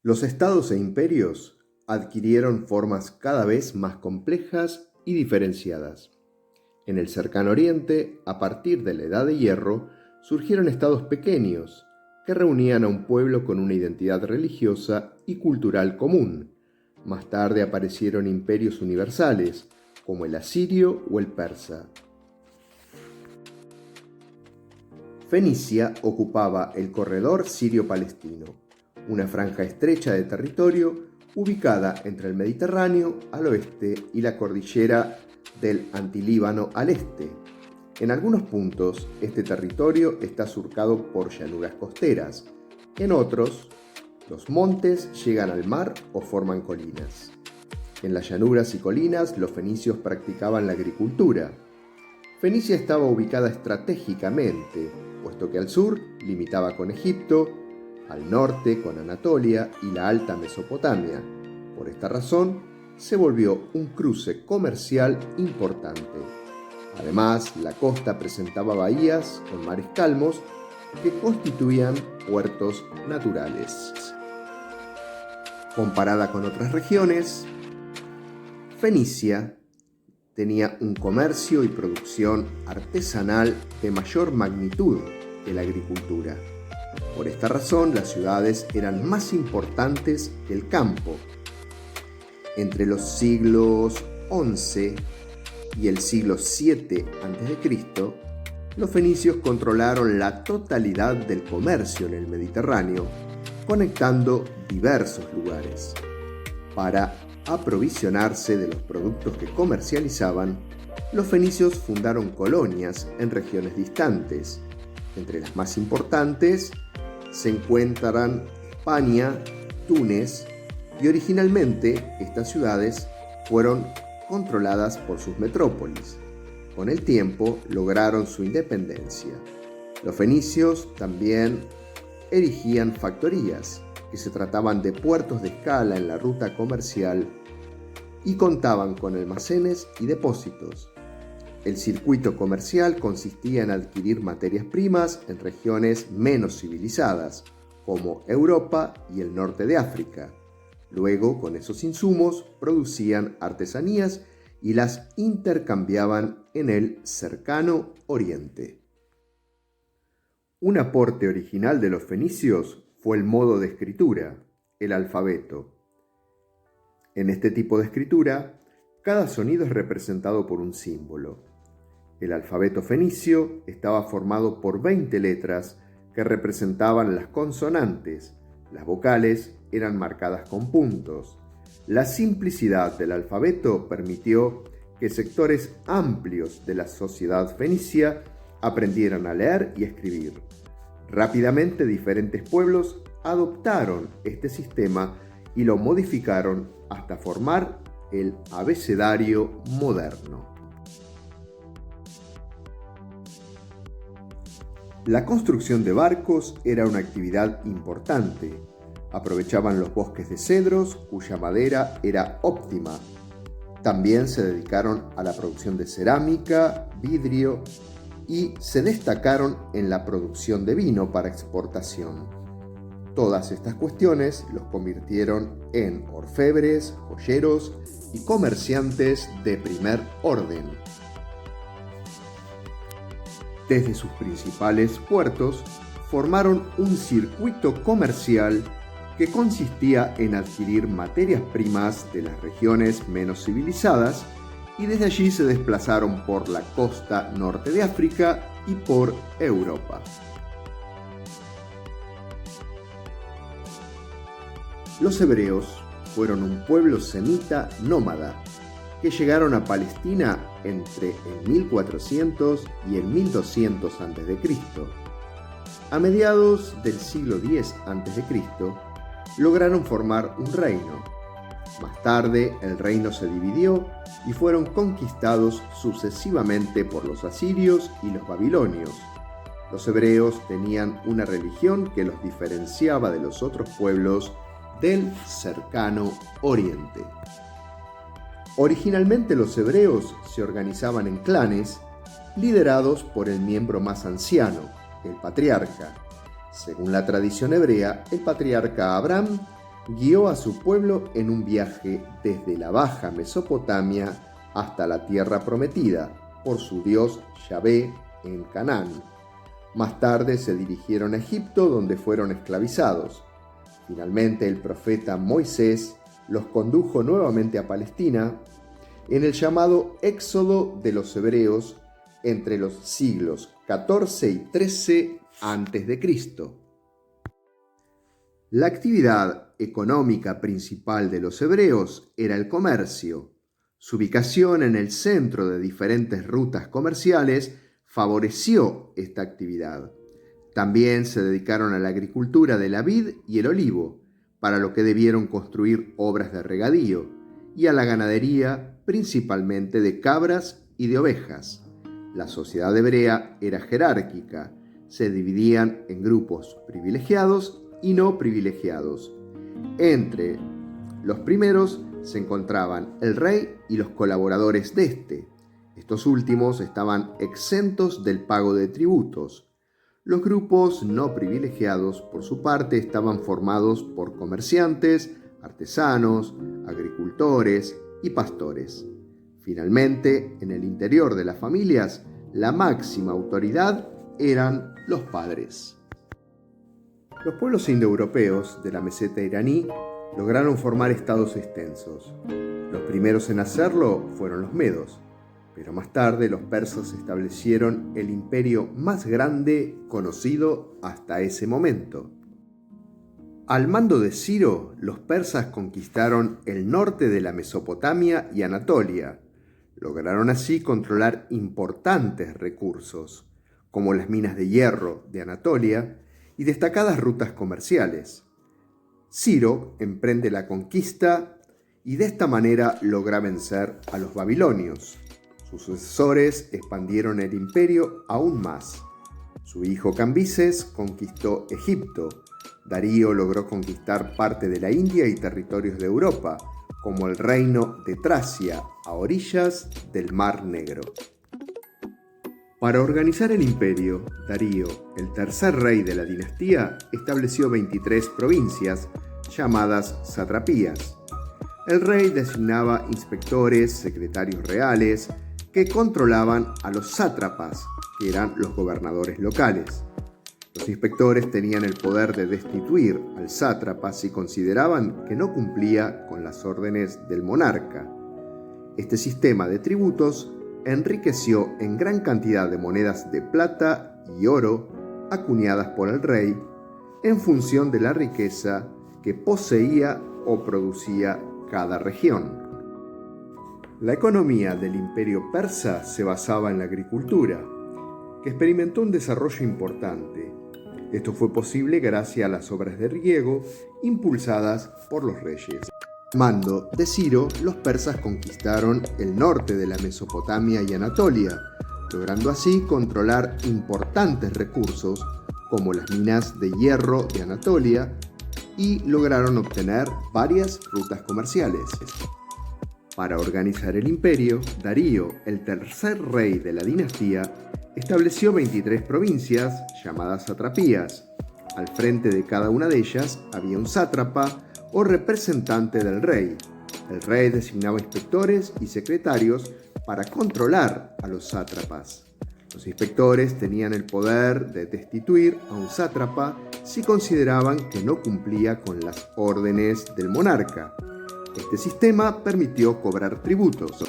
Los estados e imperios adquirieron formas cada vez más complejas y diferenciadas. En el cercano Oriente, a partir de la Edad de Hierro, surgieron estados pequeños que reunían a un pueblo con una identidad religiosa y cultural común. Más tarde aparecieron imperios universales, como el asirio o el persa. Fenicia ocupaba el corredor sirio-palestino, una franja estrecha de territorio ubicada entre el Mediterráneo al oeste y la cordillera del Antilíbano al este. En algunos puntos, este territorio está surcado por llanuras costeras. En otros, los montes llegan al mar o forman colinas. En las llanuras y colinas, los fenicios practicaban la agricultura. Fenicia estaba ubicada estratégicamente, puesto que al sur limitaba con Egipto, al norte con Anatolia y la Alta Mesopotamia. Por esta razón, se volvió un cruce comercial importante. Además, la costa presentaba bahías con mares calmos que constituían puertos naturales. Comparada con otras regiones, Fenicia tenía un comercio y producción artesanal de mayor magnitud que la agricultura. Por esta razón, las ciudades eran más importantes que el campo. Entre los siglos XI y el siglo VII a.C., los fenicios controlaron la totalidad del comercio en el Mediterráneo, conectando diversos lugares. Para aprovisionarse de los productos que comercializaban, los fenicios fundaron colonias en regiones distantes. Entre las más importantes se encuentran España, Túnez, y originalmente estas ciudades fueron controladas por sus metrópolis. Con el tiempo lograron su independencia. Los fenicios también erigían factorías, que se trataban de puertos de escala en la ruta comercial y contaban con almacenes y depósitos. El circuito comercial consistía en adquirir materias primas en regiones menos civilizadas, como Europa y el norte de África. Luego, con esos insumos, producían artesanías y las intercambiaban en el cercano Oriente. Un aporte original de los fenicios fue el modo de escritura, el alfabeto. En este tipo de escritura, cada sonido es representado por un símbolo. El alfabeto fenicio estaba formado por 20 letras que representaban las consonantes. Las vocales eran marcadas con puntos. La simplicidad del alfabeto permitió que sectores amplios de la sociedad fenicia aprendieran a leer y escribir. Rápidamente diferentes pueblos adoptaron este sistema y lo modificaron hasta formar el abecedario moderno. La construcción de barcos era una actividad importante. Aprovechaban los bosques de cedros, cuya madera era óptima. También se dedicaron a la producción de cerámica, vidrio y se destacaron en la producción de vino para exportación. Todas estas cuestiones los convirtieron en orfebres, joyeros y comerciantes de primer orden. Desde sus principales puertos, formaron un circuito comercial que consistía en adquirir materias primas de las regiones menos civilizadas y desde allí se desplazaron por la costa norte de África y por Europa. Los hebreos fueron un pueblo semita nómada que llegaron a Palestina entre el 1400 y el 1200 a.C. A mediados del siglo X a.C., lograron formar un reino. Más tarde, el reino se dividió y fueron conquistados sucesivamente por los asirios y los babilonios. Los hebreos tenían una religión que los diferenciaba de los otros pueblos del cercano Oriente. Originalmente los hebreos se organizaban en clanes liderados por el miembro más anciano, el patriarca. Según la tradición hebrea, el patriarca Abraham guió a su pueblo en un viaje desde la Baja Mesopotamia hasta la Tierra Prometida por su dios Yahvé en Canaán. Más tarde se dirigieron a Egipto, donde fueron esclavizados. Finalmente el profeta Moisés los condujo nuevamente a Palestina en el llamado Éxodo de los Hebreos entre los siglos XIV y XIII a.C. La actividad económica principal de los hebreos era el comercio. Su ubicación en el centro de diferentes rutas comerciales favoreció esta actividad. También se dedicaron a la agricultura de la vid y el olivo, para lo que debieron construir obras de regadío, y a la ganadería, principalmente de cabras y de ovejas. La sociedad hebrea era jerárquica, se dividían en grupos privilegiados y no privilegiados. Entre los primeros se encontraban el rey y los colaboradores de este. Estos últimos estaban exentos del pago de tributos. Los grupos no privilegiados, por su parte, estaban formados por comerciantes, artesanos, agricultores y pastores. Finalmente, en el interior de las familias, la máxima autoridad eran los padres. Los pueblos indoeuropeos de la meseta iraní lograron formar estados extensos. Los primeros en hacerlo fueron los medos, pero más tarde los persas establecieron el imperio más grande conocido hasta ese momento. Al mando de Ciro, los persas conquistaron el norte de la Mesopotamia y Anatolia. Lograron así controlar importantes recursos, como las minas de hierro de Anatolia y destacadas rutas comerciales. Ciro emprende la conquista y de esta manera logra vencer a los babilonios. Sus sucesores expandieron el imperio aún más. Su hijo Cambises conquistó Egipto. Darío logró conquistar parte de la India y territorios de Europa, como el reino de Tracia, a orillas del Mar Negro. Para organizar el imperio, Darío, el tercer rey de la dinastía, estableció 23 provincias llamadas satrapías. El rey designaba inspectores, secretarios reales, que controlaban a los sátrapas, que eran los gobernadores locales. Los inspectores tenían el poder de destituir al sátrapa si consideraban que no cumplía con las órdenes del monarca. Este sistema de tributos enriqueció en gran cantidad de monedas de plata y oro acuñadas por el rey en función de la riqueza que poseía o producía cada región. La economía del imperio persa se basaba en la agricultura, que experimentó un desarrollo importante. Esto fue posible gracias a las obras de riego impulsadas por los reyes. Al mando de Ciro, los persas conquistaron el norte de la Mesopotamia y Anatolia, logrando así controlar importantes recursos como las minas de hierro de Anatolia y lograron obtener varias rutas comerciales. Para organizar el imperio, Darío, el tercer rey de la dinastía, estableció 23 provincias llamadas satrapías. Al frente de cada una de ellas había un sátrapa o representante del rey. El rey designaba inspectores y secretarios para controlar a los sátrapas. Los inspectores tenían el poder de destituir a un sátrapa si consideraban que no cumplía con las órdenes del monarca. Este sistema permitió cobrar tributos.